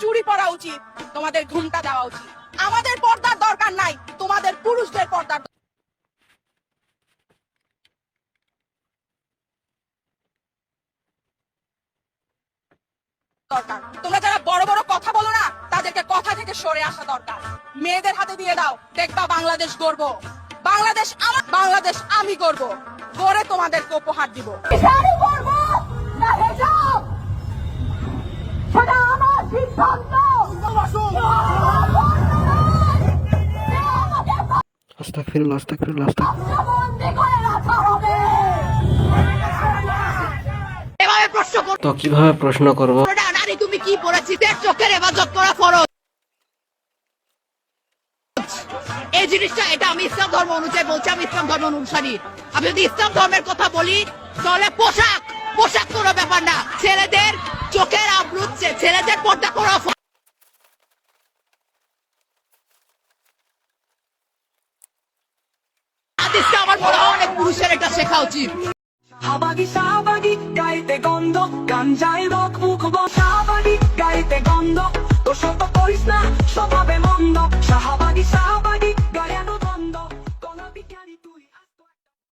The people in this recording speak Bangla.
চুড়ি পরা উচিত, তোমাদের ঘুমটা দেওয়া উচিত। আমাদের পর্দার দরকার নাই, তোমাদের পুরুষদের পর্দার দরকার। তোমরা যারা বড় বড় কথা বলো না, তাদেরকে কথা থেকে সরে আসা দরকার। মেয়েদের হাতে দিয়ে দাও, দেখবা বাংলাদেশ গড়বো। বাংলাদেশ আমার, বাংলাদেশ আমি গড়বো, গড়ে তোমাদেরকে উপহার দিব। শাড়ি পরবো না হিজাব, সেটা আমার সিদ্ধান্ত। আস্তাগফিরুল্লাহ, আস্তাগফিরুল্লাহ, আস্তাগফিরুল্লাহ। বন্দী করে রাখা হবে। এভাবে প্রশ্ন করো তো কিভাবে প্রশ্ন করব? না, নারী তুমি কি পড়েছি? চোখের হেফাজত করা ফরজ। এই জিনিসটা, এটা আমি ইসলাম ধর্ম অনুযায়ী বলছি, আমি ইসলাম ধর্ম অনুসারী। আমি যদি ইসলাম ধর্মের কথা বলি, তাহলে পোশাক পোশাক কোনো ব্যাপার না। ছেলেদের চোখের আবরু, ছেলেদের পর্দা করা হাদিসটা আমার মনে হয় অনেক পুরুষের এটা শেখা উচিত। শাহবাগী শাহবাগী গাইতে গন্ধ, গাঞ্জায় রক মুখ শাহবাগী গাইতে গন্ধ, তো শত করিস না স্বভাবে মন্দ। শাহবাগী